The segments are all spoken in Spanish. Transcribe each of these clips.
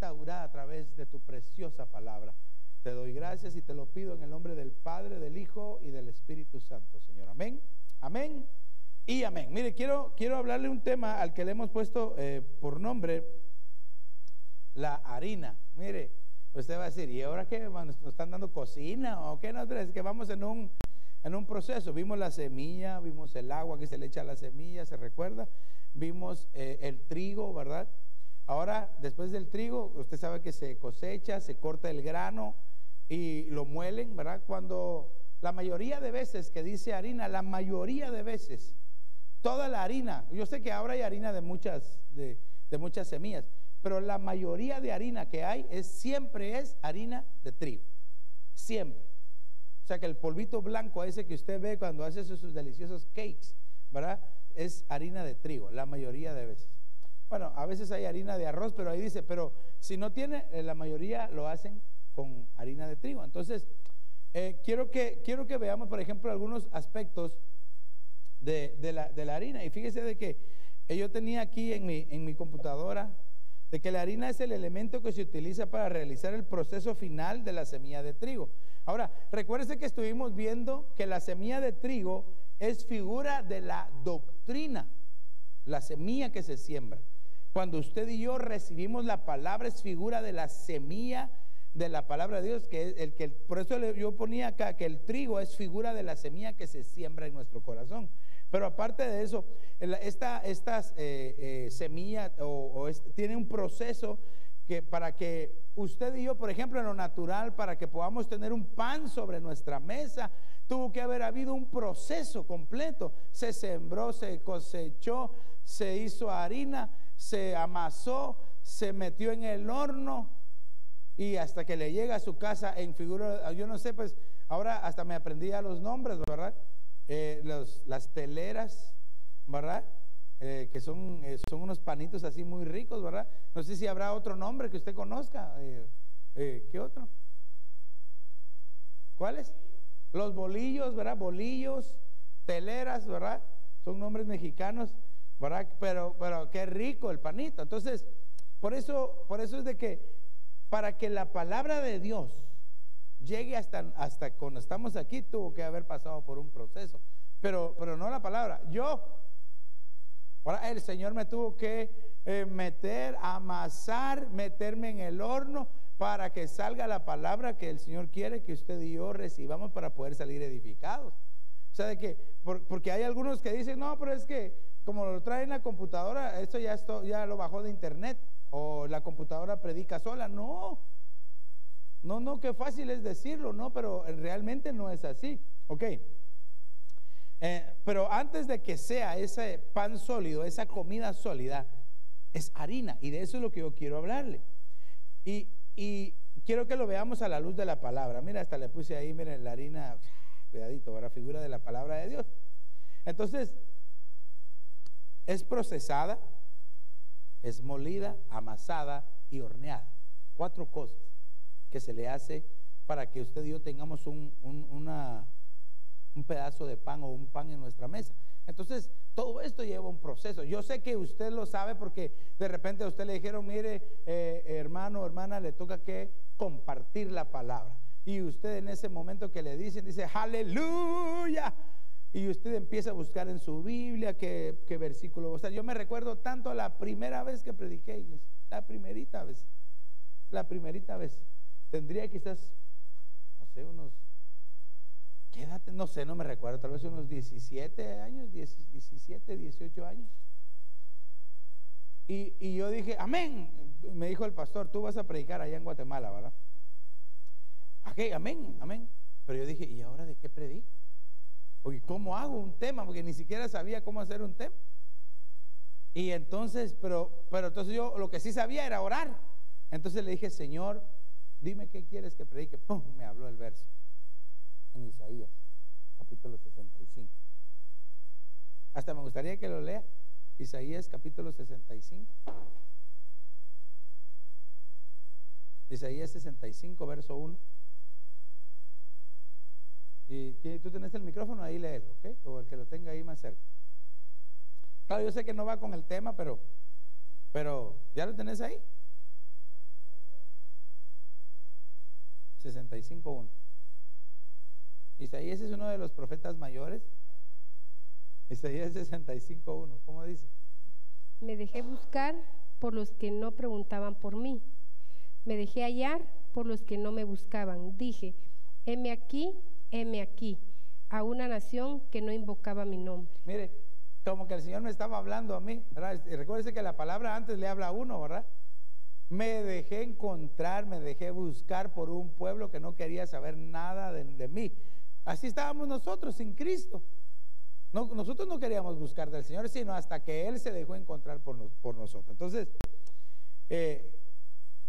restaurada a través de tu preciosa palabra. Te doy gracias y te lo pido en el nombre del Padre, del Hijo y del Espíritu Santo, Señor. Amén, amén y amén. Mire, quiero hablarle un tema al que le hemos puesto por nombre la harina. Mire, usted va a decir, ¿y ahora qué? ¿Nos están dando cocina o qué? No, es que vamos en un proceso. Vimos la semilla, vimos el agua que se le echa a la semilla, ¿se recuerda? Vimos el trigo, ¿verdad? Ahora, después del trigo, usted sabe que se cosecha, se corta el grano y lo muelen, ¿verdad? Cuando la mayoría de veces que dice harina, la mayoría de veces, toda la harina, yo sé que ahora hay harina de muchas semillas, pero la mayoría de harina que hay siempre es harina de trigo, siempre. O sea que el polvito blanco ese que usted ve cuando hace sus deliciosos cakes, ¿verdad? Es harina de trigo, la mayoría de veces. Bueno, a veces hay harina de arroz, pero ahí dice, pero si no tiene, la mayoría lo hacen con harina de trigo. Entonces, quiero que veamos, por ejemplo, algunos aspectos de la harina. Y fíjese de que yo tenía aquí en mi computadora de que la harina es el elemento que se utiliza para realizar el proceso final de la semilla de trigo. Ahora, recuérdese que estuvimos viendo que la semilla de trigo es figura de la doctrina, la semilla que se siembra. Cuando usted y yo recibimos la palabra, es figura de la semilla de la palabra de Dios, por eso yo ponía acá que el trigo es figura de la semilla que se siembra en nuestro corazón. Pero aparte de eso, estas semillas tiene un proceso que para que usted y yo, por ejemplo, en lo natural, para que podamos tener un pan sobre nuestra mesa, tuvo que haber habido un proceso completo. Se sembró, se cosechó, se hizo harina, se amasó, se metió en el horno y hasta que le llega a su casa en figura, yo no sé, pues ahora hasta me aprendí a los nombres, ¿verdad? Las teleras, ¿verdad? Que son unos panitos así muy ricos, ¿verdad? No sé si habrá otro nombre que usted conozca. ¿Qué otro? ¿Cuáles? Los bolillos, ¿verdad? Bolillos, teleras, ¿verdad? Son nombres mexicanos, ¿verdad? Pero qué rico el panito. Entonces, por eso es de que para que la palabra de Dios llegue hasta cuando estamos aquí, tuvo que haber pasado por un proceso. Pero no la palabra. Ahora el Señor me tuvo que amasar, meterme en el horno para que salga la palabra que el Señor quiere que usted y yo recibamos para poder salir edificados. O sea, de que porque hay algunos que dicen, no, pero es que como lo trae en la computadora, esto ya lo bajó de internet, o la computadora predica sola. No, qué fácil es decirlo, no, pero realmente no es así. Ok. Pero antes de que sea ese pan sólido, esa comida sólida, es harina, y de eso es lo que yo quiero hablarle. Y quiero que lo veamos a la luz de la palabra. Mira, hasta le puse ahí, miren, la harina, cuidadito, ahora figura de la palabra de Dios. Entonces, es procesada, es molida, amasada y horneada. 4 cosas que se le hace para que usted y yo tengamos un pedazo de pan o un pan en nuestra mesa. Entonces, todo esto lleva un proceso. Yo sé que usted lo sabe porque de repente a usted le dijeron, mire, hermano o hermana, le toca que compartir la palabra. Y usted en ese momento que le dicen, dice, aleluya. Y usted empieza a buscar en su Biblia qué versículo. O sea, yo me recuerdo tanto la primera vez que prediqué, iglesia. La primerita vez. Tendría quizás, no sé, ¿qué edad? No sé, no me recuerdo, tal vez unos 17 años, 17, 18 años. Y yo dije, amén. Me dijo el pastor, tú vas a predicar allá en Guatemala, ¿verdad? Ok, amén. Pero yo dije, ¿y ahora de qué predico? Oye, ¿cómo hago un tema? Porque ni siquiera sabía cómo hacer un tema. Y entonces, pero entonces yo lo que sí sabía era orar. Entonces le dije, Señor, dime qué quieres que predique. ¡Pum! Me habló el verso en Isaías, capítulo 65. Hasta me gustaría que lo lea. Isaías, capítulo 65. Isaías 65, verso 1. Y tú tenés el micrófono, ahí léelo, ¿ok? O el que lo tenga ahí más cerca. Claro, yo sé que no va con el tema, pero ¿ya lo tenés ahí? 65:1. Isaías es uno de los profetas mayores. Isaías 65:1, ¿cómo dice? Me dejé buscar por los que no preguntaban por mí. Me dejé hallar por los que no me buscaban. Dije, heme aquí, a una nación que no invocaba mi nombre. Mire, como que el Señor me estaba hablando a mí, ¿verdad? Y recuérdese que la palabra antes le habla a uno, ¿verdad? Me dejé encontrar, me dejé buscar por un pueblo que no quería saber nada de mí. Así estábamos nosotros sin Cristo. No, nosotros no queríamos buscar del Señor, sino hasta que Él se dejó encontrar por nosotros. Entonces,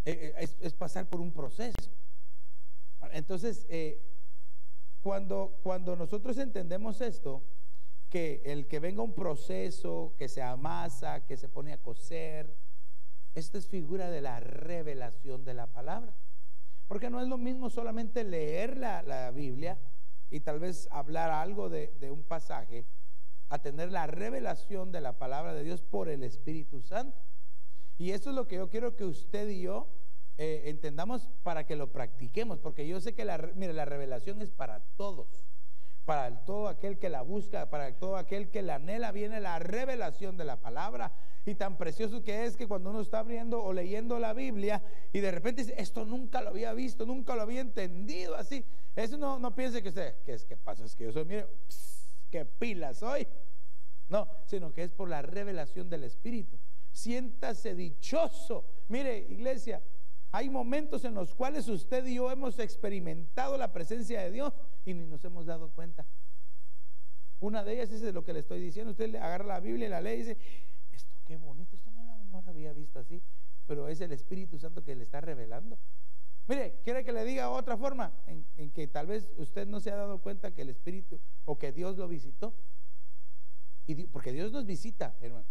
es pasar por un proceso. Entonces, cuando nosotros entendemos esto, que el que venga un proceso, que se amasa, que se pone a cocer, esta es figura de la revelación de la palabra. Porque no es lo mismo solamente leer la Biblia y tal vez hablar algo de un pasaje, a tener la revelación de la palabra de Dios por el Espíritu Santo. Y eso es lo que yo quiero que usted y yo entendamos para que lo practiquemos, porque yo sé que la revelación es para todos, para todo aquel que la busca, para todo aquel que la anhela, viene la revelación de la palabra. Y tan precioso que es que cuando uno está abriendo o leyendo la Biblia y de repente dice, esto nunca lo había visto, nunca lo había entendido así. Eso no piense que usted, ¿qué pasa? Es que yo soy, mire, qué pila soy. No, sino que es por la revelación del Espíritu. Siéntase dichoso. Mire, iglesia, hay momentos en los cuales usted y yo hemos experimentado la presencia de Dios y ni nos hemos dado cuenta. Una de ellas es lo que le estoy diciendo. Usted le agarra la Biblia y la lee y dice, esto qué bonito, esto no lo había visto así, pero es el Espíritu Santo que le está revelando. Mire, quiere que le diga otra forma en que tal vez usted no se ha dado cuenta que el Espíritu o que Dios lo visitó. Porque Dios nos visita, hermano.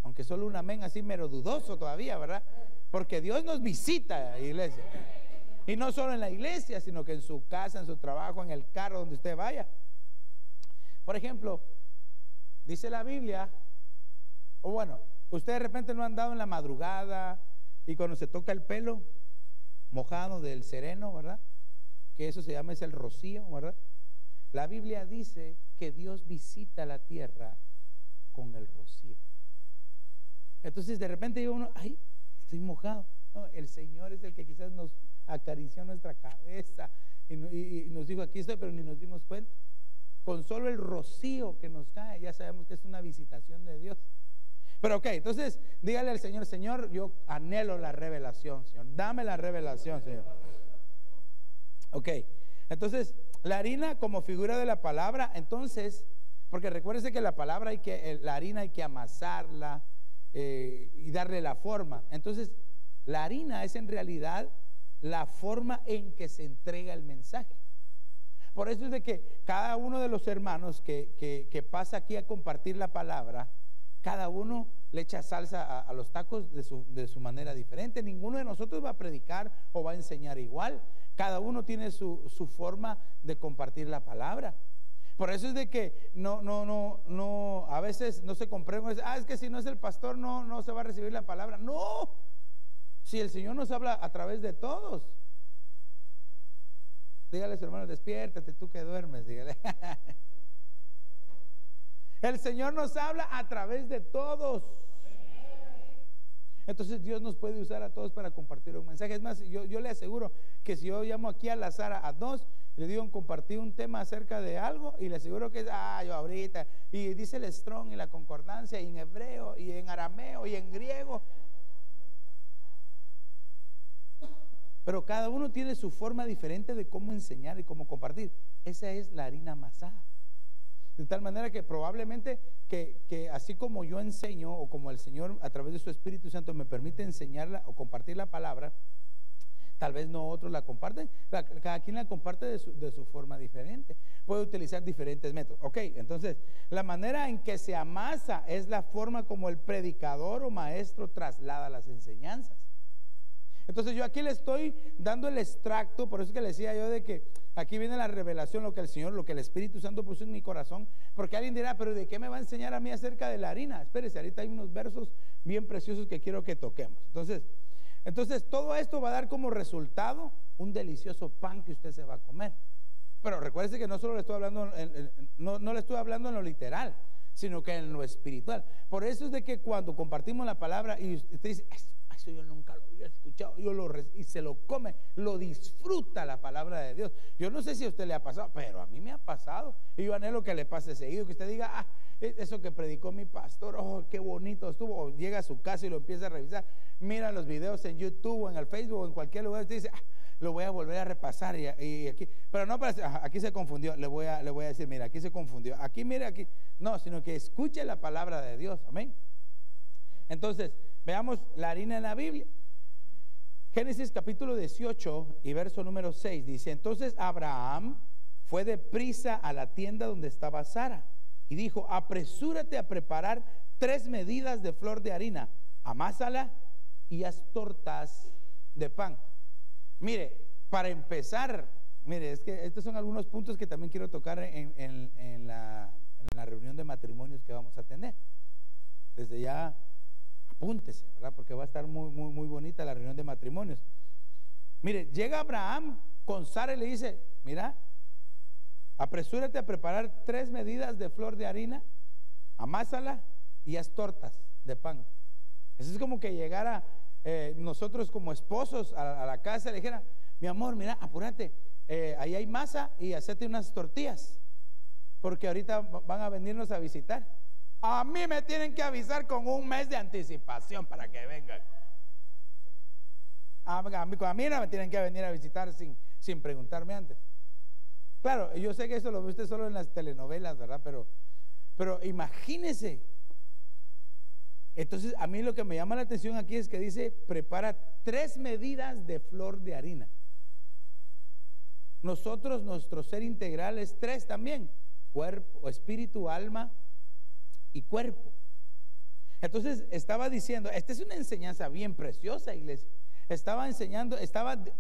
Aunque solo un amén así mero dudoso todavía, ¿verdad? Porque Dios nos visita, iglesia. Y no solo en la iglesia, sino que en su casa, en su trabajo, en el carro, donde usted vaya. Por ejemplo, dice la Biblia, o bueno, usted de repente no ha andado en la madrugada y cuando se toca el pelo mojado del sereno, ¿verdad? Que eso se llama, es el rocío, ¿verdad? La Biblia dice que Dios visita la tierra con el rocío. Entonces de repente digo uno, ay, estoy mojado. No, el Señor es el que quizás nos acarició nuestra cabeza y nos dijo, aquí estoy, pero ni nos dimos cuenta. Con solo el rocío que nos cae ya sabemos que es una visitación de Dios. Pero ok, entonces dígale al Señor, Señor, yo anhelo la revelación, Señor, dame la revelación, Señor. Ok, entonces la harina como figura de la palabra, entonces, porque recuérdese que la palabra la harina hay que amasarla y darle la forma. Entonces la harina es en realidad la forma en que se entrega el mensaje. Por eso es de que cada uno de los hermanos que pasa aquí a compartir la palabra, cada uno le echa salsa a los tacos de su manera diferente. Ninguno de nosotros va a predicar o va a enseñar igual. Cada uno tiene su forma de compartir la palabra. Por eso es de que no a veces no se comprende. Es que si no es el pastor no se va a recibir la palabra. No, si el Señor nos habla a través de todos. Dígale a su hermano, despiértate tú que duermes, dígale. El Señor nos habla a través de todos. Entonces Dios nos puede usar a todos para compartir un mensaje. Es más, yo le aseguro que si yo llamo aquí al azar a dos, le digo compartir un tema acerca de algo, y le aseguro que yo ahorita, y dice el Strong y la concordancia, y en hebreo, y en arameo, y en griego. Pero cada uno tiene su forma diferente de cómo enseñar y cómo compartir. Esa es la harina amasada. De tal manera que probablemente que así como yo enseño, o como el Señor a través de su Espíritu Santo me permite enseñarla o compartir la palabra, tal vez no otros la comparten. Cada quien la comparte de su forma diferente. Puede utilizar diferentes métodos. Ok, entonces la manera en que se amasa es la forma como el predicador o maestro traslada las enseñanzas. Entonces yo aquí le estoy dando el extracto. Por eso es que le decía yo de que aquí viene la revelación, lo que el Señor, lo que el Espíritu Santo puso en mi corazón. Porque alguien dirá, pero ¿de qué me va a enseñar a mí acerca de la harina? Espérese, ahorita hay unos versos bien preciosos que quiero que toquemos. Entonces todo esto va a dar como resultado un delicioso pan que usted se va a comer. Pero recuérdese que no solo le estoy hablando, no le estoy hablando en lo literal, sino que en lo espiritual. Por eso es de que cuando compartimos la palabra y usted dice, eso yo nunca lo había escuchado, y se lo come, lo disfruta la palabra de Dios. Yo no sé si a usted le ha pasado, pero a mí me ha pasado, y yo anhelo que le pase seguido, que usted diga, eso que predicó mi pastor, oh, qué bonito estuvo. O llega a su casa y lo empieza a revisar, mira los videos en YouTube o en el Facebook o en cualquier lugar, usted dice, lo voy a volver a repasar y aquí, pero no para, aquí se confundió, le voy a decir, mira, aquí se confundió, aquí mire, aquí, no, sino que escuche la palabra de Dios, amén. Entonces, veamos la harina en la Biblia. Génesis capítulo 18 y verso número 6 dice, entonces Abraham fue deprisa a la tienda donde estaba Sara y dijo, apresúrate a preparar 3 medidas de flor de harina, amásala y haz tortas de pan. Mire, para empezar, mire, es que estos son algunos puntos que también quiero tocar en la reunión de matrimonios que vamos a tener. Desde ya apúntese, ¿verdad? Porque va a estar muy bonita la reunión de matrimonios. Mire, llega Abraham con Sara y le dice, mira, apresúrate a preparar 3 medidas de flor de harina, amásala y haz tortas de pan. Eso es como que llegara nosotros como esposos a la casa y le dijera, mi amor, mira, apúrate, ahí hay masa y hacete unas tortillas, porque ahorita van a venirnos a visitar. A mí me tienen que avisar con 1 mes de anticipación para que vengan. A mí no me tienen que venir a visitar sin preguntarme antes. Claro, yo sé que eso lo ve usted solo en las telenovelas, ¿verdad? Pero imagínese. Entonces, a mí lo que me llama la atención aquí es que dice, prepara 3 medidas de flor de harina. Nosotros, nuestro ser integral es 3 también: cuerpo, espíritu, alma y cuerpo. Entonces estaba diciendo, esta es una enseñanza bien preciosa, iglesia. Estaba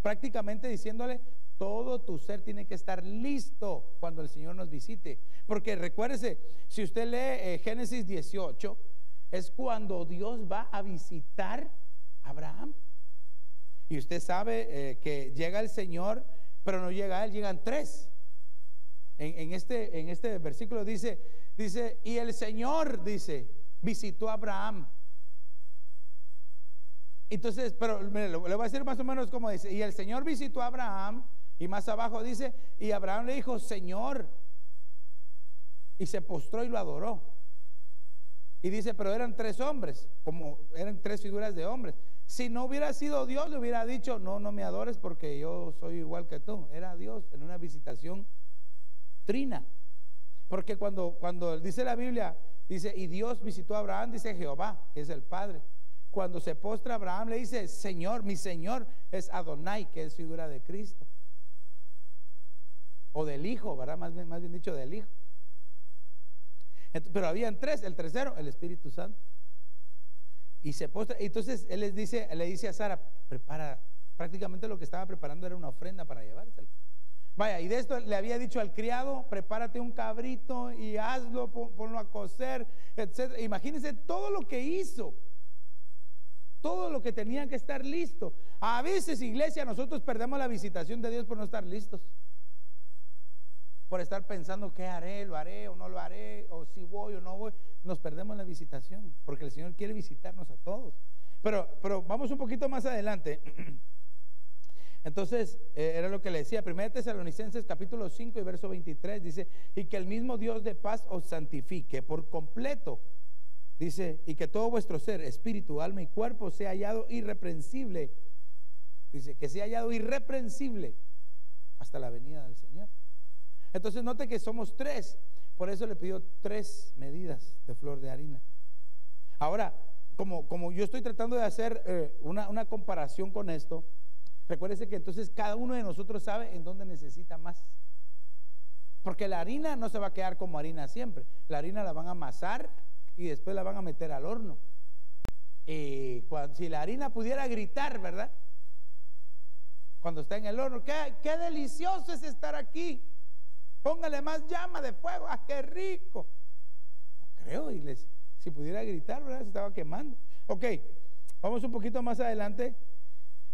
prácticamente diciéndole, todo tu ser tiene que estar listo cuando el Señor nos visite. Porque recuérdese, si usted lee Génesis 18, es cuando Dios va a visitar a Abraham. Y usted sabe que llega el Señor, pero no llega él, llegan 3. En este versículo dice, y el Señor, dice, visitó a Abraham. Entonces, pero mire, le voy a decir más o menos como dice, y el Señor visitó a Abraham, y más abajo dice, y Abraham le dijo, Señor, y se postró y lo adoró. Y dice, pero eran 3 hombres, como eran 3 figuras de hombres. Si no hubiera sido Dios, le hubiera dicho, no me adores porque yo soy igual que tú. Era Dios en una visitación trina. Porque cuando dice la Biblia, dice, y Dios visitó a Abraham, dice Jehová, que es el Padre. Cuando se postra Abraham le dice, Señor, mi Señor es Adonai, que es figura de Cristo. O del Hijo, ¿verdad? Más bien dicho, del Hijo. Pero habían 3, el tercero, el Espíritu Santo. Y se postra, entonces él le dice a Sara, prepara, prácticamente lo que estaba preparando era una ofrenda para llevárselo. Vaya, y de esto le había dicho al criado, prepárate un cabrito y hazlo, ponlo a cocer, etc. Imagínense todo lo que hizo, todo lo que tenía que estar listo. A veces, iglesia, nosotros perdemos la visitación de Dios por no estar listos, por estar pensando qué haré, lo haré o no lo haré, o si voy o no voy. Nos perdemos la visitación, porque el Señor quiere visitarnos a todos. Pero vamos un poquito más adelante. Entonces, era lo que le decía, 1 Tesalonicenses capítulo 5 y verso 23, dice, y que el mismo Dios de paz os santifique por completo, dice, y que todo vuestro ser, espíritu, alma y cuerpo sea hallado irreprensible, dice, que sea hallado irreprensible hasta la venida del Señor. Entonces note que somos 3, por eso le pidió 3 medidas de flor de harina. Ahora, como yo estoy tratando de hacer una comparación con esto, recuérdese que entonces cada uno de nosotros sabe en dónde necesita más. Porque la harina no se va a quedar como harina siempre. La harina la van a amasar y después la van a meter al horno. Si la harina pudiera gritar, ¿verdad? Cuando está en el horno, qué delicioso es estar aquí. Póngale más llama de fuego. ¡Ah, qué rico! No creo, iglesia. Si pudiera gritar, ¿verdad? Se estaba quemando. Ok, vamos un poquito más adelante.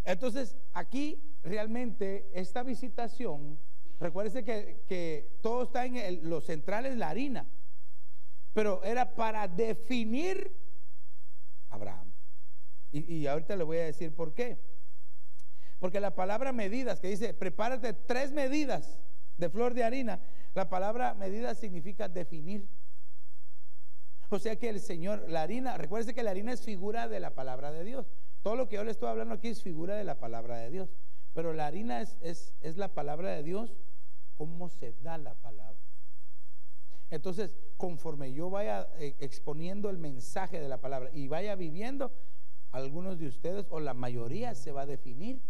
Entonces, aquí realmente esta visitación, recuérdese que todo está en lo central es la harina, pero era para definir a Abraham. Y ahorita le voy a decir por qué. Porque la palabra medidas, que dice prepárate 3 medidas de flor de harina, la palabra medidas significa definir. O sea que el Señor, la harina, recuérdese que la harina es figura de la palabra de Dios. Todo lo que yo le estoy hablando aquí es figura de la palabra de Dios. Pero la harina es la palabra de Dios, cómo se da la palabra. Entonces, conforme yo vaya exponiendo el mensaje de la palabra y vaya viviendo, algunos de ustedes o la mayoría se va a definir.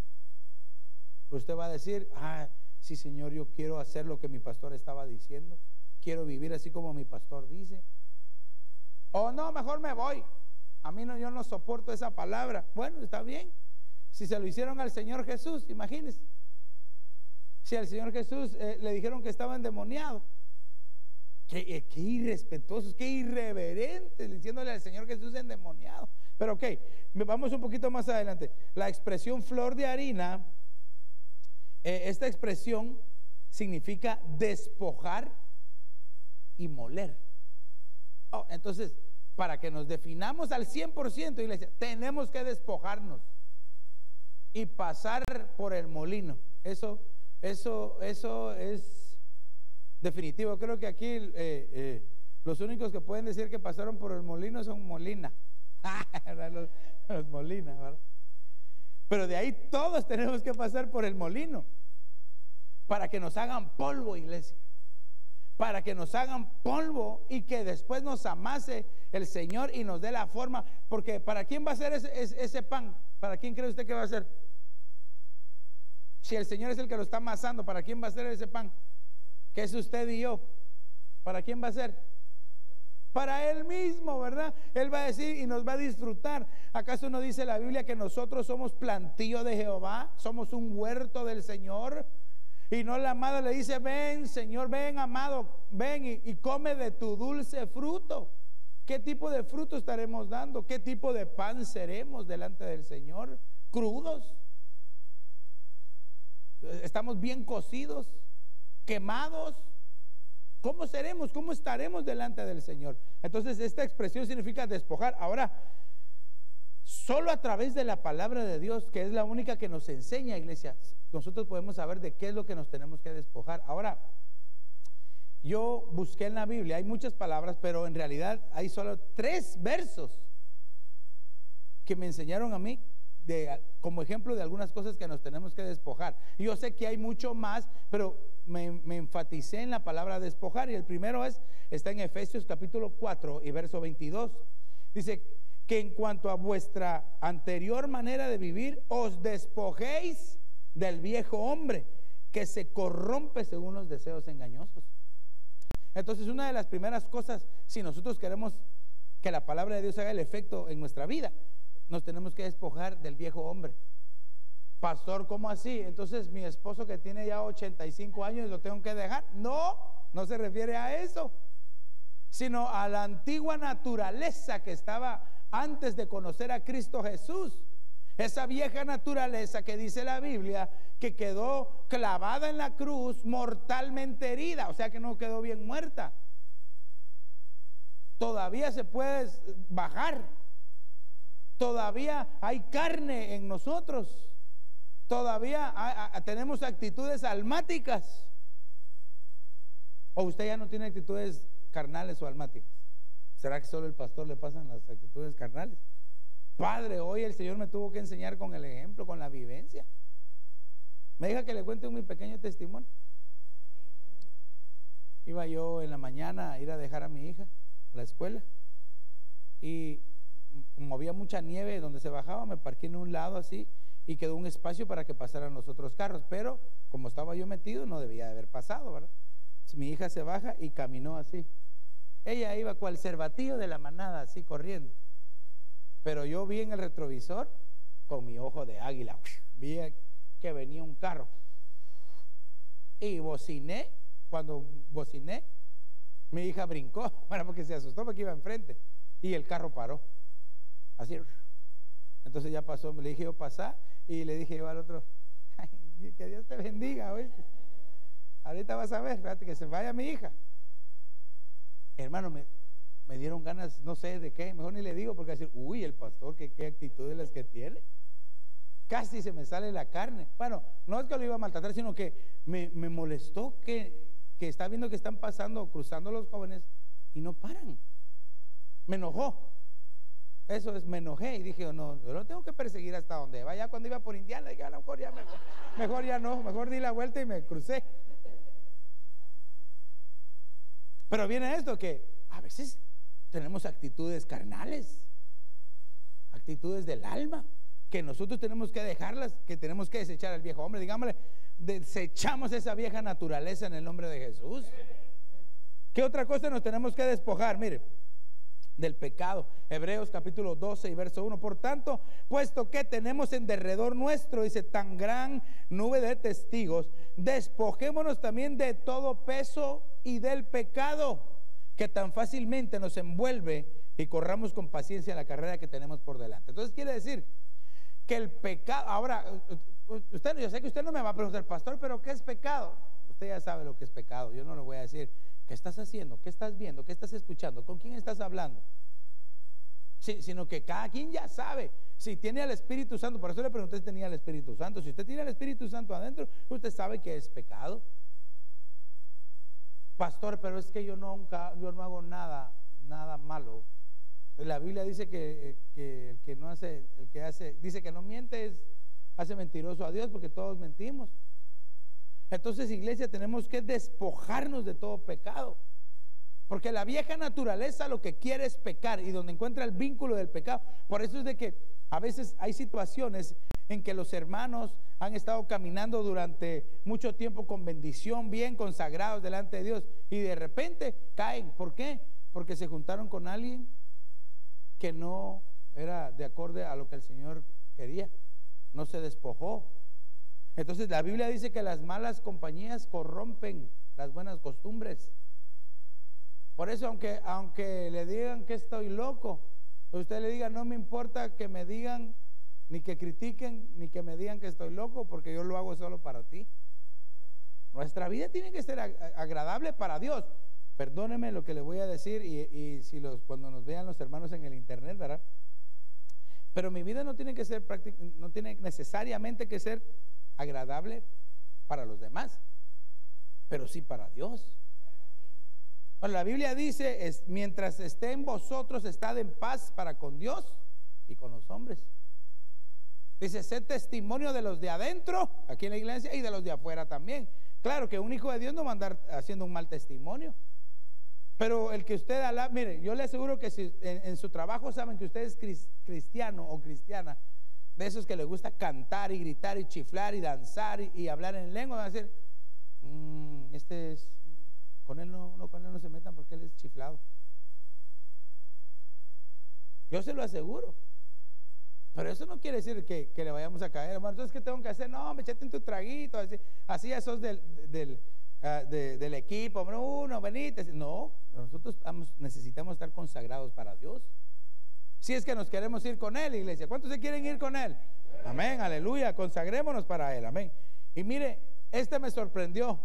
Usted va a decir, sí, Señor, yo quiero hacer lo que mi pastor estaba diciendo, quiero vivir así como mi pastor dice. O no, mejor me voy, a mí no, yo no soporto esa palabra. Bueno, está bien. Si se lo hicieron al Señor Jesús, imagínense. Si al Señor Jesús le dijeron que estaba endemoniado, qué irrespetuosos, qué irreverentes, diciéndole al Señor Jesús endemoniado. Pero ok, vamos un poquito más adelante. La expresión flor de harina, esta expresión significa despojar y moler. Entonces, para que nos definamos al 100%, iglesia, tenemos que despojarnos y pasar por el molino. Eso es definitivo. Creo que aquí los únicos que pueden decir que pasaron por el molino son Molina. los Molina, ¿verdad? Pero de ahí todos tenemos que pasar por el molino para que nos hagan polvo, iglesia. Para que nos hagan polvo y que después nos amase el Señor y nos dé la forma. Porque ¿para quién va a ser ese pan? ¿Para quién cree usted que va a ser? Si el Señor es el que lo está amasando, ¿para quién va a ser ese pan? Que es usted y yo. ¿Para quién va a ser? Para Él mismo, ¿verdad? Él va a decir y nos va a disfrutar. ¿Acaso no dice la Biblia que nosotros somos plantío de Jehová? Somos un huerto del Señor. Y no la amada le dice, ven Señor, ven amado, ven y come de tu dulce fruto. ¿Qué tipo de fruto estaremos dando? ¿Qué tipo de pan seremos delante del Señor? ¿Crudos? ¿Estamos bien cocidos? ¿Quemados? ¿Cómo seremos? ¿Cómo estaremos delante del Señor? Entonces esta expresión significa despojar. Ahora, solo a través de la palabra de Dios, que es la única que nos enseña, iglesia, nosotros podemos saber de qué es lo que nos tenemos que despojar. Ahora, yo busqué en la Biblia, hay muchas palabras, pero en realidad hay solo 3 versos que me enseñaron a mí como ejemplo de algunas cosas que nos tenemos que despojar. Yo sé que hay mucho más, pero me enfaticé en la palabra despojar, y el primero está en Efesios capítulo 4 y verso 22. Dice que en cuanto a vuestra anterior manera de vivir, os despojéis del viejo hombre que se corrompe según los deseos engañosos. Entonces, una de las primeras cosas, si nosotros queremos que la palabra de Dios haga el efecto en nuestra vida, nos tenemos que despojar del viejo hombre. Pastor, ¿cómo así? Entonces mi esposo que tiene ya 85 años lo tengo que dejar. No se refiere a eso, sino a la antigua naturaleza que estaba antes de conocer a Cristo Jesús. Esa vieja naturaleza que dice la Biblia que quedó clavada en la cruz, mortalmente herida, o sea que no quedó bien muerta. Todavía se puede bajar, todavía hay carne en nosotros, todavía tenemos actitudes almáticas. ¿O usted ya no tiene actitudes carnales o almáticas? ¿Será que solo el pastor le pasan las actitudes carnales? Padre, hoy el Señor me tuvo que enseñar con el ejemplo, con la vivencia. Me deja que le cuente un muy pequeño testimonio. Iba yo en la mañana a ir a dejar a mi hija a la escuela, y como había mucha nieve donde se bajaba, me parqué en un lado así y quedó un espacio para que pasaran los otros carros, pero como estaba yo metido no debía de haber pasado, ¿verdad? Entonces, mi hija se baja y caminó así. Ella iba cual cervatillo de la manada, así corriendo. Pero yo vi en el retrovisor, con mi ojo de águila, vi que venía un carro y bociné. Cuando bociné, mi hija brincó, bueno, porque se asustó porque iba enfrente, y el carro paró así. Entonces ya pasó, le dije yo pasar, y le dije yo al otro, Que Dios te bendiga, ¿oíste? Ahorita vas a ver, espérate que se vaya mi hija. Hermano, me dieron ganas, no sé de qué, mejor ni le digo, porque decir, uy, el pastor, qué actitudes las que tiene. Casi se me sale la carne. Bueno, no es que lo iba a maltratar, sino que me molestó que está viendo que están pasando, cruzando los jóvenes y no paran. Me enojó. Eso es, me enojé y dije, no, yo lo tengo que perseguir hasta donde vaya. Cuando iba por Indiana, dije, a lo mejor ya mejor ya no, mejor di la vuelta y me crucé. Pero viene esto, que a veces tenemos actitudes carnales, actitudes del alma, que nosotros tenemos que dejarlas, que tenemos que desechar al viejo hombre. Digámosle, desechamos esa vieja naturaleza en el nombre de Jesús. ¿Qué otra cosa nos tenemos que despojar? Mire, del pecado. Hebreos capítulo 12 y verso 1. Por tanto, puesto que tenemos en derredor nuestro, dice, tan gran nube de testigos, despojémonos también de todo peso y del pecado que tan fácilmente nos envuelve, y corramos con paciencia la carrera que tenemos por delante. Entonces quiere decir que el pecado, ahora usted, yo sé que usted no me va a preguntar, pastor, pero ¿qué es pecado? Usted ya sabe lo que es pecado, yo no le voy a decir qué estás haciendo, qué estás viendo, qué estás escuchando, con quién estás hablando. Sí, sino que cada quien ya sabe si tiene al Espíritu Santo. Por eso le pregunté si tenía el Espíritu Santo. Si usted tiene el Espíritu Santo adentro, usted sabe que es pecado. Pastor, pero es que yo no hago nada malo. La Biblia dice que el que hace, dice que no miente, hace mentiroso a Dios, porque todos mentimos. Entonces, iglesia, tenemos que despojarnos de todo pecado, porque la vieja naturaleza lo que quiere es pecar, y donde encuentra el vínculo del pecado. Por eso es de que a veces hay situaciones en que los hermanos han estado caminando durante mucho tiempo con bendición, bien consagrados delante de Dios, y de repente caen. ¿Por qué? Porque se juntaron con alguien que no era de acorde a lo que el Señor quería, no se despojó. Entonces la Biblia dice que las malas compañías corrompen las buenas costumbres. Por eso, aunque le digan que estoy loco, usted le diga, no me importa que me digan, ni que critiquen, ni que me digan que estoy loco, porque yo lo hago solo para ti. Nuestra vida tiene que ser agradable para Dios. Perdóneme lo que le voy a decir, y si cuando nos vean los hermanos en el internet, ¿verdad? Pero mi vida no tiene que ser no tiene necesariamente que ser agradable para los demás, pero sí para Dios. Bueno, la Biblia dice, mientras esté en vosotros, estad en paz para con Dios y con los hombres. Dice, sé testimonio de los de adentro, aquí en la iglesia, y de los de afuera también. Claro que un hijo de Dios no va a andar haciendo un mal testimonio, pero el que usted mire, yo le aseguro que si en su trabajo saben que usted es cristiano o cristiana, de esos que les gusta cantar y gritar y chiflar y danzar y hablar en lengua, van a decir, con él no se metan, porque él es chiflado. Yo se lo aseguro. Pero eso no quiere decir que le vayamos a caer, hermano. Entonces, ¿qué tengo que hacer? No, me echate en tu traguito, así ya sos del equipo, no, venite. No, nosotros necesitamos estar consagrados para Dios, si es que nos queremos ir con Él, iglesia. ¿Cuántos se quieren ir con Él? Amén, aleluya, consagrémonos para Él, amén. Y mire, me sorprendió.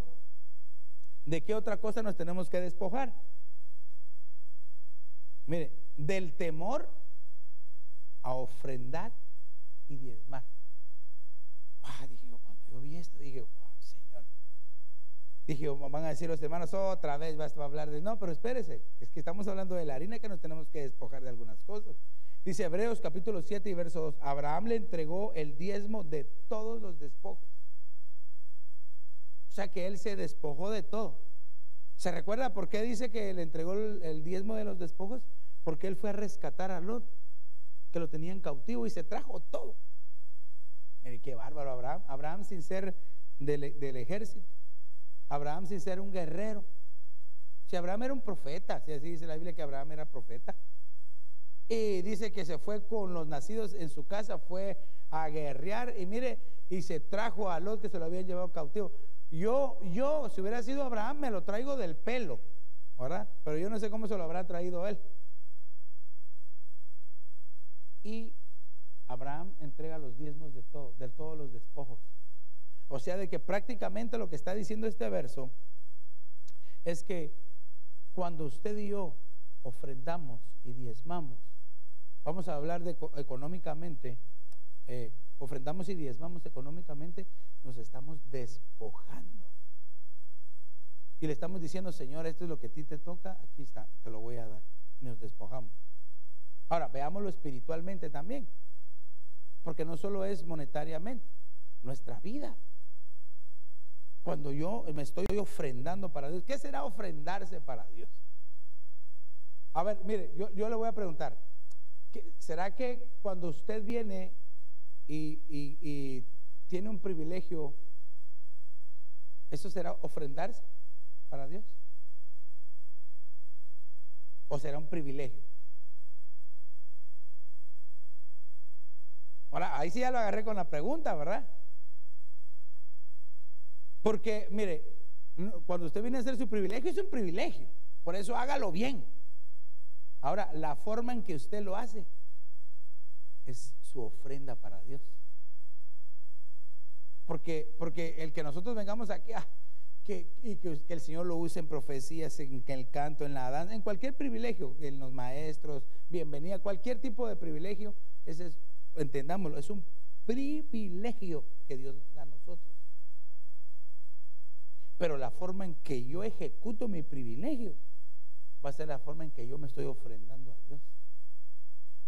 ¿De qué otra cosa nos tenemos que despojar? Mire, del temor a ofrendar y diezmar. Dije yo, cuando yo vi esto, dije, Señor. Dije, van a decir los hermanos, otra vez vas a hablar de... No, pero espérese, es que estamos hablando de la harina, que nos tenemos que despojar de algunas cosas. Dice Hebreos capítulo 7 y verso 2, Abraham le entregó el diezmo de todos los despojos. O sea que él se despojó de todo. ¿Se recuerda por qué dice que le entregó el diezmo de los despojos? Porque él fue a rescatar a Lot, que lo tenían cautivo, y se trajo todo. Mire qué bárbaro Abraham. Abraham sin ser del ejército, Abraham sin ser un guerrero. Si Abraham era un profeta, si así dice la Biblia que Abraham era profeta, y dice que se fue con los nacidos en su casa, fue a guerrear, y mire, y se trajo a Lot, que se lo habían llevado cautivo. Yo si hubiera sido Abraham, me lo traigo del pelo, ¿verdad? Pero yo no sé cómo se lo habrá traído él. Y Abraham entrega los diezmos de todos los despojos. O sea, de que prácticamente lo que está diciendo este verso es que cuando usted y yo ofrendamos y diezmamos, vamos a hablar de económicamente, ofrendamos y diezmamos económicamente, nos estamos despojando. Y le estamos diciendo: Señor, esto es lo que a ti te toca, aquí está, te lo voy a dar. Y nos despojamos. Ahora, veámoslo espiritualmente también, porque no solo es monetariamente, nuestra vida. Cuando yo me estoy ofrendando para Dios, ¿qué será ofrendarse para Dios? A ver, mire, yo le voy a preguntar, ¿será que cuando usted viene y tiene un privilegio, eso será ofrendarse para Dios? ¿O será un privilegio? Ahora, ahí sí ya lo agarré con la pregunta, ¿verdad? Porque, mire, cuando usted viene a hacer su privilegio, es un privilegio. Por eso hágalo bien. Ahora, la forma en que usted lo hace es su ofrenda para Dios. Porque el que nosotros vengamos aquí que el Señor lo use en profecías, en el canto, en la danza, en cualquier privilegio, en los maestros, bienvenida, cualquier tipo de privilegio, ese es, entendámoslo, es un privilegio que Dios nos da a nosotros. Pero la forma en que yo ejecuto mi privilegio va a ser la forma en que yo me estoy ofrendando a Dios.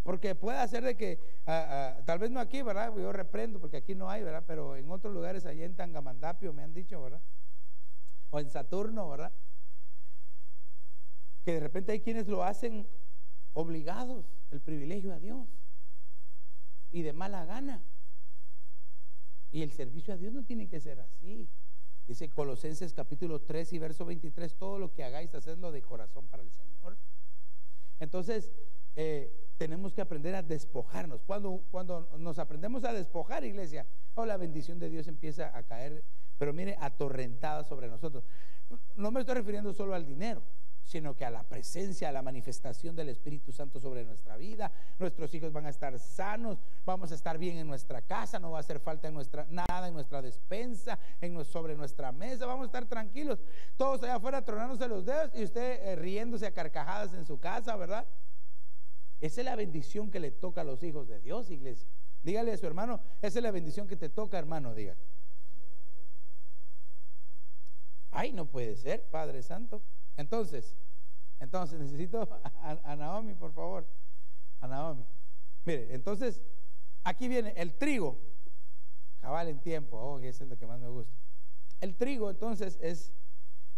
Porque puede ser de que tal vez no aquí, ¿verdad? Yo reprendo porque aquí no hay, ¿verdad? Pero en otros lugares, allá en Tangamandapio me han dicho, ¿verdad? O en Saturno, ¿verdad? Que de repente hay quienes lo hacen obligados, el privilegio a Dios, y de mala gana. Y el servicio a Dios no tiene que ser así. Dice Colosenses capítulo 3 y verso 23: todo lo que hagáis, hacedlo de corazón para el Señor. Entonces tenemos que aprender a despojarnos. Cuando nos aprendemos a despojar, iglesia, la bendición de Dios empieza a caer, pero mire, atorrentada sobre nosotros. No me estoy refiriendo solo al dinero, sino que a la presencia, a la manifestación del Espíritu Santo sobre nuestra vida. Nuestros hijos van a estar sanos, vamos a estar bien en nuestra casa, no va a hacer falta nada en nuestra despensa, sobre nuestra mesa, vamos a estar tranquilos, todos allá afuera tronándose los dedos y usted riéndose a carcajadas en su casa, ¿verdad? Esa es la bendición que le toca a los hijos de Dios, iglesia. Dígale a su hermano: esa es la bendición que te toca, hermano, dígale. Ay, no puede ser, Padre Santo. Entonces necesito a Naomi, por favor. A Naomi. Mire, entonces aquí viene el trigo. Cabal en tiempo. Ese es lo que más me gusta. El trigo entonces es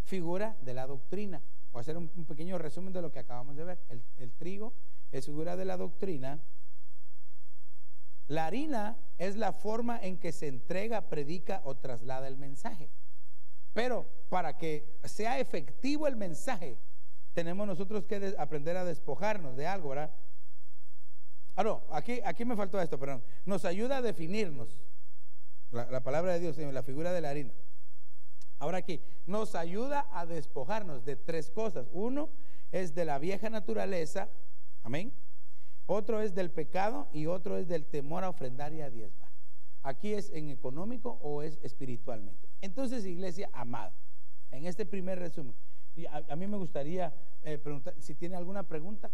figura de la doctrina. Voy a hacer un pequeño resumen de lo que acabamos de ver. El trigo es figura de la doctrina. La harina es la forma en que se entrega, predica o traslada el mensaje. Pero para que sea efectivo el mensaje, tenemos nosotros que aprender a despojarnos de algo, ¿verdad? No, aquí me faltó esto, perdón. Nos ayuda a definirnos la palabra de Dios, la figura de la harina. Ahora aquí, nos ayuda a despojarnos de tres cosas. Uno es de la vieja naturaleza, amén. Otro es del pecado y otro es del temor a ofrendar y a diezmar. Aquí es en económico o es espiritualmente. Entonces, iglesia amada, en este primer resumen, a mí me gustaría preguntar si tiene alguna pregunta.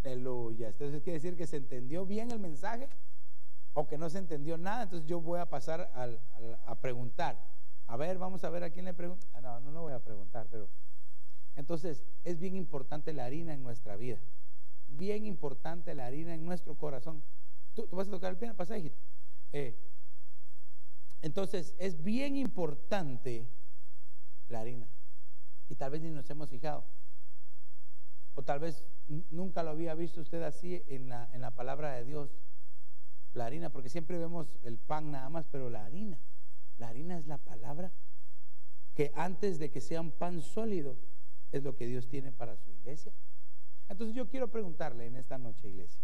Aleluya. Entonces quiere decir que se entendió bien el mensaje o que no se entendió nada. Entonces yo voy a pasar a preguntar. A ver, vamos a ver a quién le pregunta. No voy a preguntar, pero entonces es bien importante la harina en nuestra vida. Bien importante la harina en nuestro corazón. ¿Tú vas a tocar el piano? Pasa, hijita. Entonces es bien importante la harina. Y tal vez ni nos hemos fijado. O tal vez nunca lo había visto usted así en la palabra de Dios. La harina, porque siempre vemos el pan nada más, pero la harina es la palabra que antes de que sea un pan sólido es lo que Dios tiene para su iglesia. Entonces yo quiero preguntarle en esta noche, iglesia,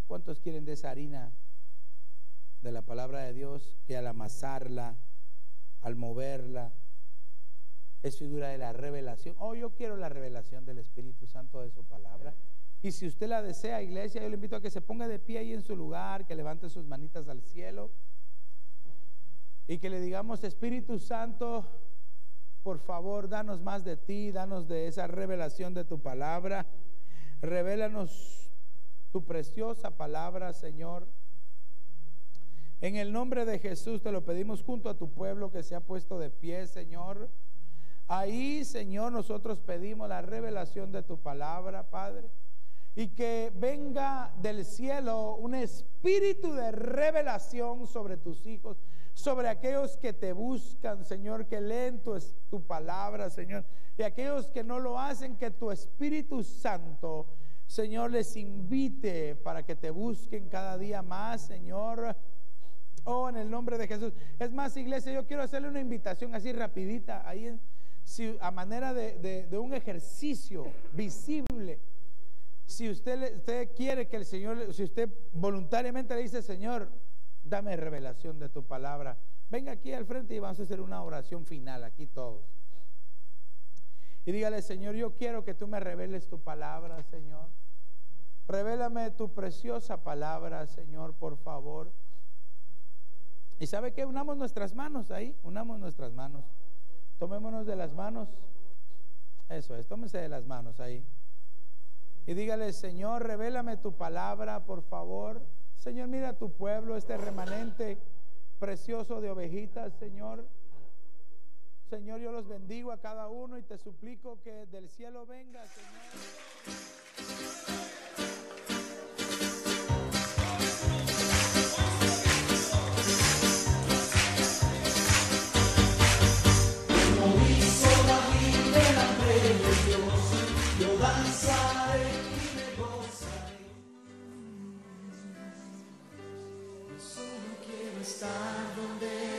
¿cuántos quieren de esa harina de la palabra de Dios que al amasarla, al moverla, es figura de la revelación? Yo quiero la revelación del Espíritu Santo de su palabra, Y si usted la desea, iglesia, yo le invito a que se ponga de pie ahí en su lugar, que levante sus manitas al cielo y que le digamos: Espíritu Santo, por favor, danos más de ti, danos de esa revelación de tu palabra. Revélanos tu preciosa palabra, Señor. En el nombre de Jesús te lo pedimos junto a tu pueblo que se ha puesto de pie, Señor. Ahí, Señor, nosotros pedimos la revelación de tu palabra, Padre. Y que venga del cielo un espíritu de revelación sobre tus hijos, sobre aquellos que te buscan, Señor, que leen tu palabra, Señor. Y aquellos que no lo hacen, que tu Espíritu Santo, Señor, les invite para que te busquen cada día más, Señor. Oh, en el nombre de Jesús. Es más, iglesia, yo quiero hacerle una invitación así rapidita, ahí a manera de un ejercicio visible. Si usted quiere que el Señor, si usted voluntariamente le dice: Señor, dame revelación de tu palabra, venga aquí al frente y vamos a hacer una oración final aquí todos. Y dígale: Señor, yo quiero que tú me reveles tu palabra, Señor. Revélame tu preciosa palabra, Señor, por favor. Y ¿sabe qué? Unamos nuestras manos ahí, unamos nuestras manos. Tomémonos de las manos. Eso es, tómense de las manos ahí. Y dígale: Señor, revélame tu palabra, por favor. Señor, mira a tu pueblo, este remanente precioso de ovejitas, Señor. Señor, yo los bendigo a cada uno y te suplico que del cielo venga, Señor. Estar donde